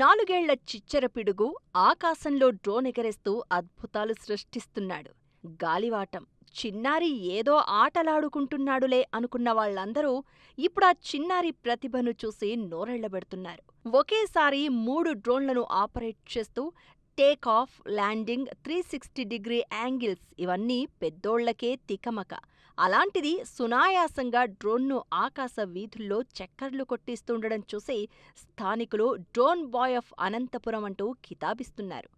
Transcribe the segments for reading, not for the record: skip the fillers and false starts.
నాలుగేళ్ల చిచ్చర పిడుగు ఆకాశంలో డ్రోన్ ఎగరేస్తూ అద్భుతాలు సృష్టిస్తున్నాడు. గాలివాటం, చిన్నారి ఏదో ఆటలాడుకుంటున్నాడులే అనుకున్న వాళ్లందరూ ఇప్పుడా చిన్నారి ప్రతిభను చూసి నోరెళ్లబెడుతున్నారు. ఒకేసారి 3 డ్రోన్లను ఆపరేట్ చేస్తూ టేకాఫ్, ల్యాండింగ్, 360 డిగ్రీ యాంగిల్స్ ఇవన్నీ పెద్దోళ్లకే తికమక. అలాంటిది సునాయాసంగా డ్రోన్ను ఆకాశ వీధుల్లో చక్కర్లు కొట్టిస్తుండడం చూసి స్థానికులు డ్రోన్ బాయ్ ఆఫ్ అనంతపురం అంటూ కితాబిస్తున్నారు.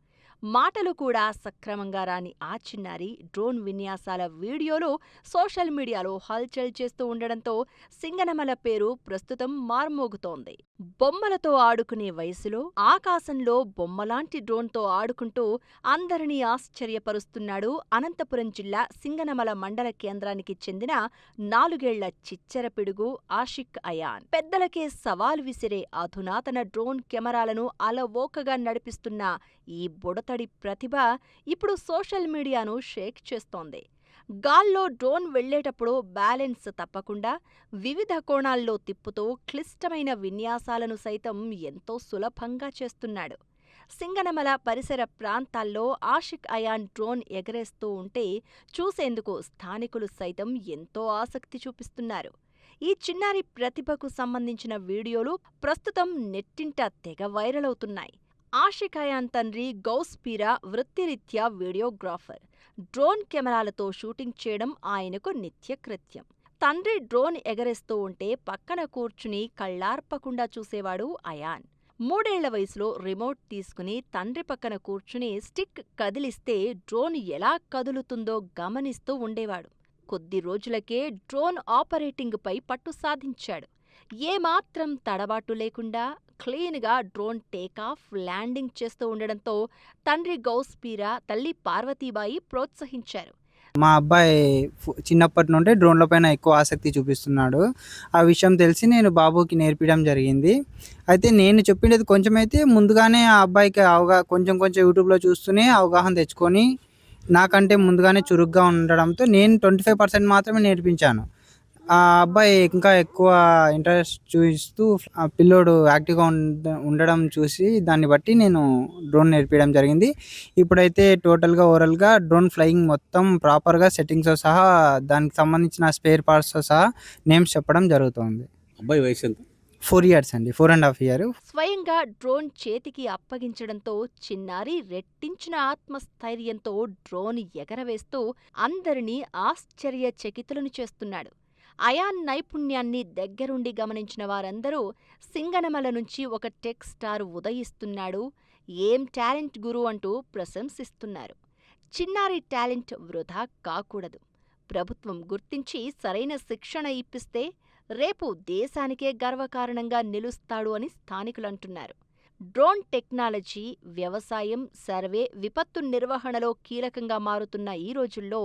మాటలు కూడా సక్రమంగా రాని ఆ చిన్నారి డ్రోన్ విన్యాసాల వీడియోలు సోషల్ మీడియాలో హల్చల్ చేస్తూ ఉండడంతో సింగనమల పేరు ప్రస్తుతం మార్మోగుతోంది. బొమ్మలతో ఆడుకునే వయసులో ఆకాశంలో బొమ్మలాంటి డ్రోన్తో ఆడుకుంటూ అందరినీ ఆశ్చర్యపరుస్తున్నాడు అనంతపురం జిల్లా సింగనమల మండల కేంద్రానికి చెందిన 4 ఏళ్ల చిచ్చర పిడుగు ఆషిక్ అయాన్. పెద్దలకే సవాల్ విసిరే అధునాతన డ్రోన్ కెమెరాలను అలవోకగా నడిపిస్తున్న ఈ బుడతడి ప్రతిభ ఇప్పుడు సోషల్ మీడియాను షేక్ చేస్తోంది. గాల్లో డ్రోన్ వెళ్లేటప్పుడు బ్యాలెన్స్ తప్పకుండా వివిధ కోణాల్లో తిప్పుతూ క్లిష్టమైన విన్యాసాలను సైతం ఎంతో సులభంగా చేస్తున్నాడు. సింగనమల పరిసర ప్రాంతాల్లో ఆషిక్ అయాన్ డ్రోన్ ఎగరేస్తూ ఉంటే చూసేందుకు స్థానికులు సైతం ఎంతో ఆసక్తి చూపిస్తున్నారు. ఈ చిన్నారి ప్రతిభకు సంబంధించిన వీడియోలు ప్రస్తుతం నెట్టింట తెగ వైరల్ అవుతున్నాయి. ఆషిక్ అయాన్ తండ్రి గౌస్పీరా వృత్తిరీత్యా వీడియోగ్రాఫర్. డ్రోన్ కెమెరాలతో షూటింగ్ చేయడం ఆయనకు నిత్యకృత్యం. తండ్రి డ్రోన్ ఎగరేస్తూ ఉంటే పక్కన కూర్చుని కళ్లార్పకుండా చూసేవాడు అయాన్. 3 ఏళ్ల వయసులో రిమోట్ తీసుకుని తండ్రి పక్కన కూర్చుని స్టిక్ కదిలిస్తే డ్రోన్ ఎలా కదులుతుందో గమనిస్తూ ఉండేవాడు. కొద్ది రోజులకే డ్రోన్ ఆపరేటింగ్పై పట్టు సాధించాడు. ఏమాత్రం తడబాటు లేకుండా క్లీన్గా డ్రోన్ టేకాఫ్, ల్యాండింగ్ చేస్తూ ఉండడంతో తండ్రి గౌస్పీరా, తల్లి పార్వతీబాయి ప్రోత్సహించారు. మా అబ్బాయి చిన్నప్పటి నుండే డ్రోన్ల పైన ఎక్కువ ఆసక్తి చూపిస్తున్నాడు. ఆ విషయం తెలిసి నేను బాబుకి నేర్పించడం జరిగింది. అయితే నేను చెప్పిండేది కొంచెమైతే ముందుగానే ఆ అబ్బాయికి కొంచెం యూట్యూబ్లో చూస్తూనే అవగాహన తెచ్చుకొని నాకంటే ముందుగానే చురుగ్గా ఉండడంతో నేను 25% మాత్రమే నేర్పించాను. ఆ అబ్బాయి ఇంకా ఎక్కువ ఇంట్రెస్ట్ చూపిస్తూ పిల్లోడు యాక్టివ్గా ఉండడం చూసి దాన్ని బట్టి నేను డ్రోన్ నేర్పించడం జరిగింది. ఇప్పుడైతే టోటల్గా ఓవరాల్గా డ్రోన్ ఫ్లయింగ్ మొత్తం ప్రాపర్గా సెట్టింగ్స్తో సహా దానికి సంబంధించిన స్పేర్ పార్ట్స్తో సహా నేమ్స్ చెప్పడం జరుగుతుంది. అబ్బాయి వయసు ఎంత? 4 years అండి, 4.5 years. స్వయంగా డ్రోన్ చేతికి అప్పగించడంతో చిన్నారి రెట్టించిన ఆత్మస్థైర్యంతో డ్రోన్ ఎగరవేస్తూ అందరినీ ఆశ్చర్యచకితులను చేస్తున్నాడు. అయాన్ నైపుణ్యాన్ని దగ్గరుండి గమనించిన వారందరూ సింగనమల నుంచి ఒక టెక్ స్టార్ ఉదయిస్తున్నాడు, ఏం టాలెంట్ గురు అంటూ ప్రశంసిస్తున్నారు. చిన్నారి టాలెంట్ వృధా కాకూడదు. ప్రభుత్వం గుర్తించి సరైన శిక్షణ ఇప్పిస్తే రేపు దేశానికే గర్వకారణంగా నిలుస్తాడు అని స్థానికులంటున్నారు. డ్రోన్ టెక్నాలజీ వ్యవసాయం, సర్వే, విపత్తు నిర్వహణలో కీలకంగా మారుతున్న ఈ రోజుల్లో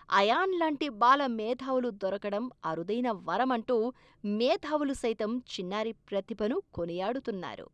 అయాన్ లాంటి బాల మేధావులు దొరకడం అరుదైన వరమంటూ మేధావులు సైతం చిన్నారి ప్రతిభను కొనియాడుతున్నారు.